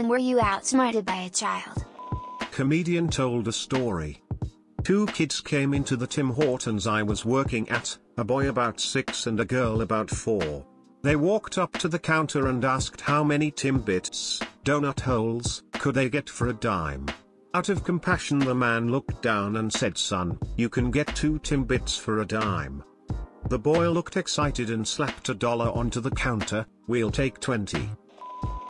When were you outsmarted by a child? Comedian told a story. Two kids came into the Tim Hortons I was working at, a boy about 6 and a girl about 4. They walked up to the counter and asked how many Timbits, donut holes, could they get for a dime. Out of compassion the man looked down and said, "Son, you can get 2 Timbits for a dime." The boy looked excited and slapped $1 onto the counter. "We'll take 20.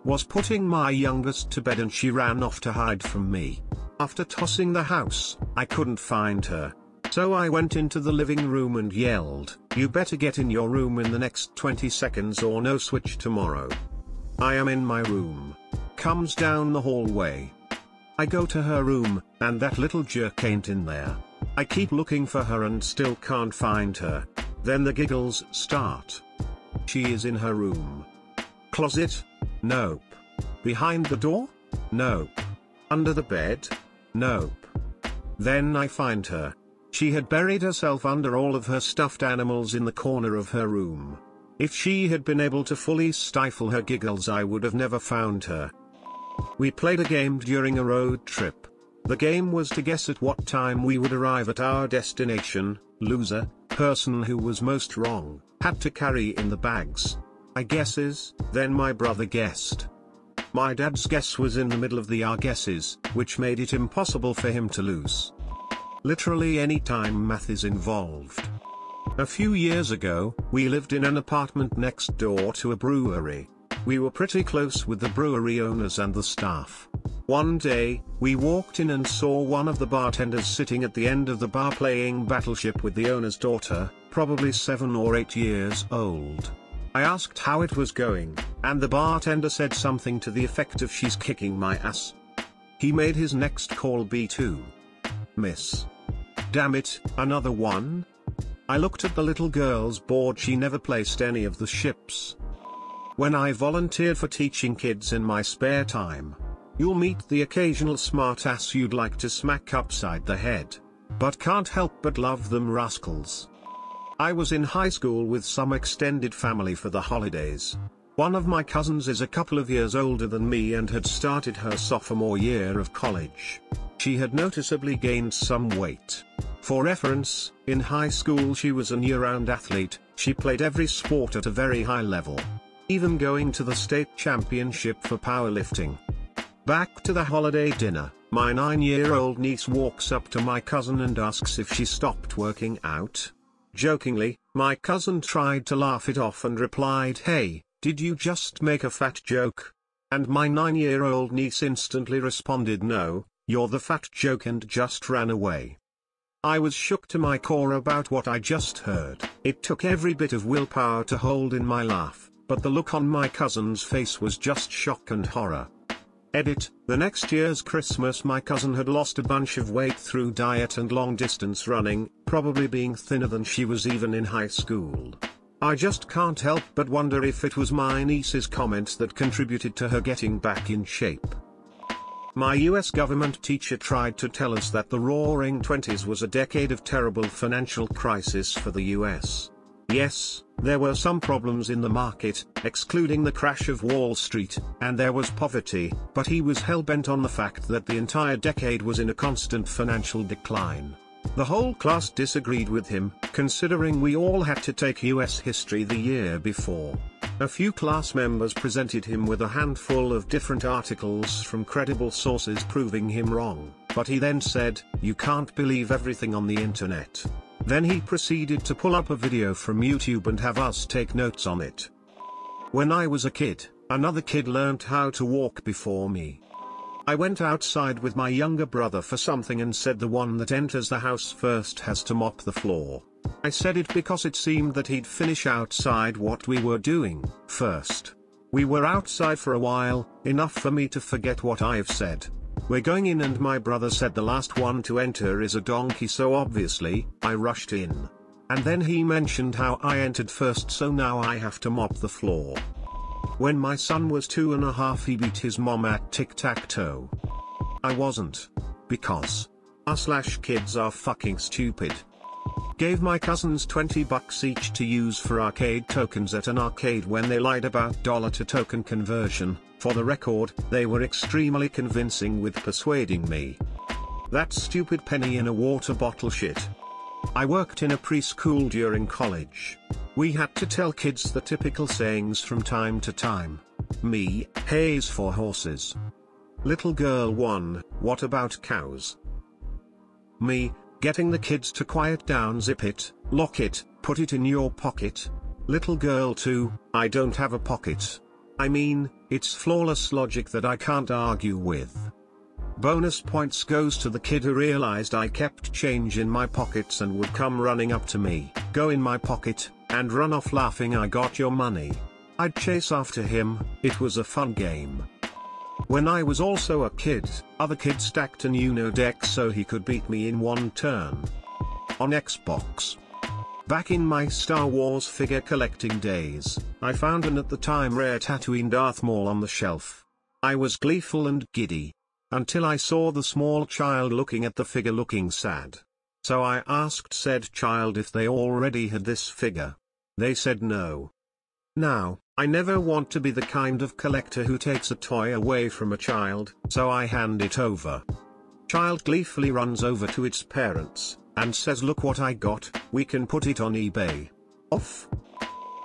Was putting my youngest to bed and she ran off to hide from me. After tossing the house, I couldn't find her. So I went into the living room and yelled, "You better get in your room in the next 20 seconds or no switch tomorrow." I am in my room. Comes down the hallway. I go to her room, and that little jerk ain't in there. I keep looking for her and still can't find her. Then the giggles start. She is in her room. Closet? Nope. Behind the door? Nope. Under the bed? Nope. Then I find her. She had buried herself under all of her stuffed animals in the corner of her room. If she had been able to fully stifle her giggles, I would have never found her. We played a game during a road trip. The game was to guess at what time we would arrive at our destination. Loser, person who was most wrong, had to carry in the bags. I guesses, then my brother guessed. My dad's guess was in the middle of our guesses, which made it impossible for him to lose. Literally any time math is involved. A few years ago, we lived in an apartment next door to a brewery. We were pretty close with the brewery owners and the staff. One day, we walked in and saw one of the bartenders sitting at the end of the bar playing Battleship with the owner's daughter, probably 7 or 8 years old. I asked how it was going, and the bartender said something to the effect of, "She's kicking my ass." He made his next call B2. Miss. Damn it, another one? I looked at the little girl's board. She never placed any of the ships. When I volunteered for teaching kids in my spare time, you'll meet the occasional smartass you'd like to smack upside the head. But can't help but love them rascals. I was in high school with some extended family for the holidays. One of my cousins is a couple of years older than me and had started her sophomore year of college. She had noticeably gained some weight. For reference, in high school she was an year-round athlete. She played every sport at a very high level, even going to the state championship for powerlifting. Back to the holiday dinner, my 9-year-old niece walks up to my cousin and asks if she stopped working out. Jokingly, my cousin tried to laugh it off and replied, "Hey, did you just make a fat joke?" And my 9-year-old niece instantly responded, "No, you're the fat joke," and just ran away. I was shook to my core about what I just heard. It took every bit of willpower to hold in my laugh, but the look on my cousin's face was just shock and horror. Edit, the next year's Christmas my cousin had lost a bunch of weight through diet and long distance running, probably being thinner than she was even in high school. I just can't help but wonder if it was my niece's comments that contributed to her getting back in shape. My US government teacher tried to tell us that the Roaring Twenties was a decade of terrible financial crisis for the US. Yes, there were some problems in the market, excluding the crash of Wall Street, and there was poverty, but he was hell-bent on the fact that the entire decade was in a constant financial decline. The whole class disagreed with him, considering we all had to take US history the year before. A few class members presented him with a handful of different articles from credible sources proving him wrong, but he then said, "You can't believe everything on the internet." Then he proceeded to pull up a video from YouTube and have us take notes on it. When I was a kid, another kid learned how to walk before me. I went outside with my younger brother for something and said the one that enters the house first has to mop the floor. I said it because it seemed that he'd finish outside what we were doing first. We were outside for a while, enough for me to forget what I've said. We're going in and my brother said the last one to enter is a donkey, so obviously, I rushed in. And then he mentioned how I entered first, so now I have to mop the floor. When my son was 2.5 he beat his mom at tic-tac-toe. I wasn't. Because us/kids are fucking stupid. Gave my cousins $20 each to use for arcade tokens at an arcade when they lied about dollar to token conversion. For the record, they were extremely convincing with persuading me. That stupid penny in a water bottle shit. I worked in a preschool during college. We had to tell kids the typical sayings from time to time. Me, hay's for horses. Little girl 1, what about cows? Me, getting the kids to quiet down, zip it, lock it, put it in your pocket. Little girl 2, I don't have a pocket. I mean, it's flawless logic that I can't argue with. Bonus points goes to the kid who realized I kept change in my pockets and would come running up to me, go in my pocket, and run off laughing, I got your money. I'd chase after him. It was a fun game. When I was also a kid, other kids stacked an Uno deck so he could beat me in one turn. On Xbox. Back in my Star Wars figure collecting days, I found an at the time rare Tatooine Darth Maul on the shelf. I was gleeful and giddy. Until I saw the small child looking at the figure looking sad. So I asked said child if they already had this figure. They said no. Now, I never want to be the kind of collector who takes a toy away from a child, so I hand it over. Child gleefully runs over to its parents, and says look what I got, we can put it on eBay. Off.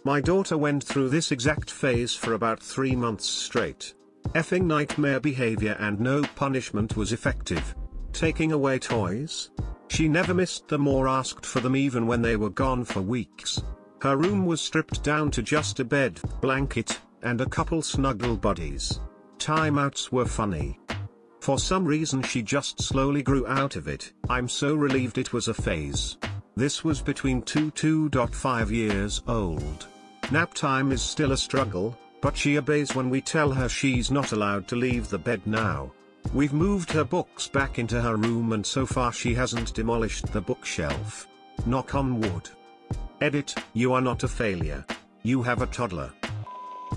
My daughter went through this exact phase for about 3 months straight. Effing nightmare behavior and no punishment was effective. Taking away toys? She never missed them or asked for them even when they were gone for weeks. Her room was stripped down to just a bed, blanket, and a couple snuggle buddies. Timeouts were funny. For some reason she just slowly grew out of it. I'm so relieved it was a phase. This was between 2.5 years old. Nap time is still a struggle, but she obeys when we tell her she's not allowed to leave the bed now. We've moved her books back into her room and so far she hasn't demolished the bookshelf. Knock on wood. Edit, you are not a failure. You have a toddler.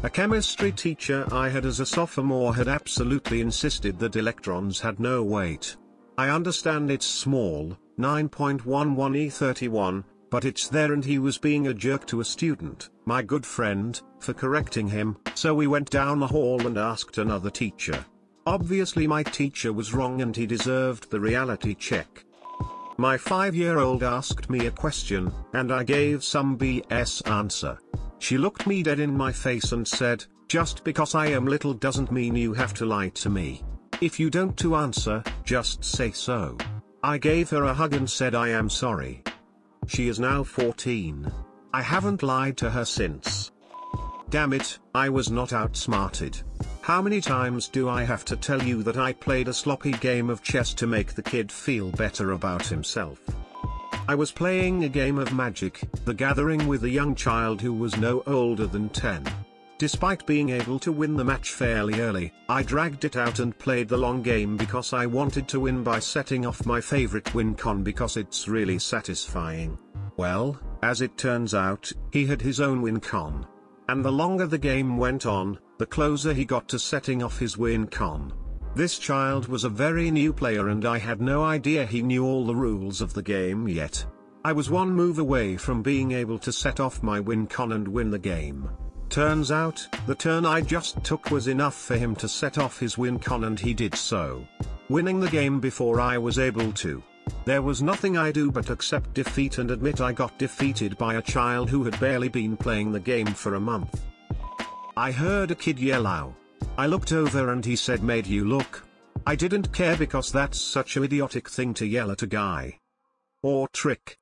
A chemistry teacher I had as a sophomore had absolutely insisted that electrons had no weight. I understand it's small, 9.11e31, but it's there and he was being a jerk to a student, my good friend, for correcting him, so we went down the hall and asked another teacher. Obviously my teacher was wrong and he deserved the reality check. My 5-year-old asked me a question, and I gave some BS answer. She looked me dead in my face and said, just because I am little doesn't mean you have to lie to me. If you don't to answer, just say so. I gave her a hug and said I am sorry. She is now 14. I haven't lied to her since. Damn it, I was not outsmarted. How many times do I have to tell you that I played a sloppy game of chess to make the kid feel better about himself? I was playing a game of Magic, the Gathering with a young child who was no older than 10. Despite being able to win the match fairly early, I dragged it out and played the long game because I wanted to win by setting off my favorite win con because it's really satisfying. Well, as it turns out, he had his own win con. And the longer the game went on, the closer he got to setting off his win con. This child was a very new player and I had no idea he knew all the rules of the game yet. I was one move away from being able to set off my win con and win the game. Turns out, the turn I just took was enough for him to set off his win con and he did so. Winning the game before I was able to. There was nothing I do but accept defeat and admit I got defeated by a child who had barely been playing the game for a month. I heard a kid yell ow. I looked over and he said made you look. I didn't care because that's such an idiotic thing to yell at a guy. Or trick.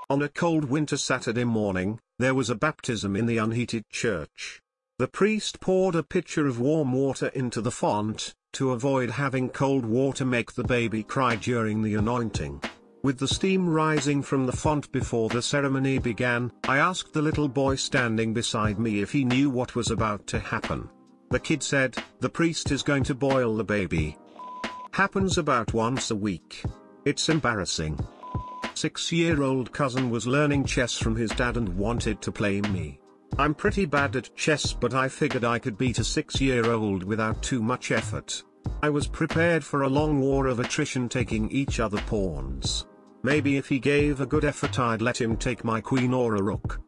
On a cold winter Saturday morning, there was a baptism in the unheated church. The priest poured a pitcher of warm water into the font, to avoid having cold water make the baby cry during the anointing. With the steam rising from the font before the ceremony began, I asked the little boy standing beside me if he knew what was about to happen. The kid said, the priest is going to boil the baby. Happens about once a week. It's embarrassing. 6-year-old cousin was learning chess from his dad and wanted to play me. I'm pretty bad at chess but I figured I could beat a 6-year-old without too much effort. I was prepared for a long war of attrition taking each other pawns. Maybe if he gave a good effort I'd let him take my queen or a rook.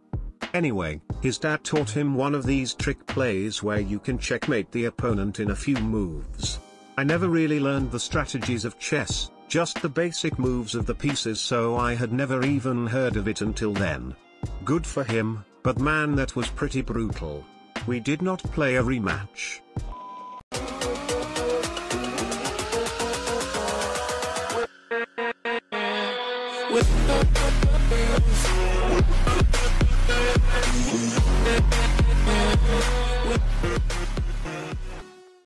Anyway, his dad taught him one of these trick plays where you can checkmate the opponent in a few moves. I never really learned the strategies of chess, just the basic moves of the pieces, so I had never even heard of it until then. Good for him, but man, that was pretty brutal. We did not play a rematch.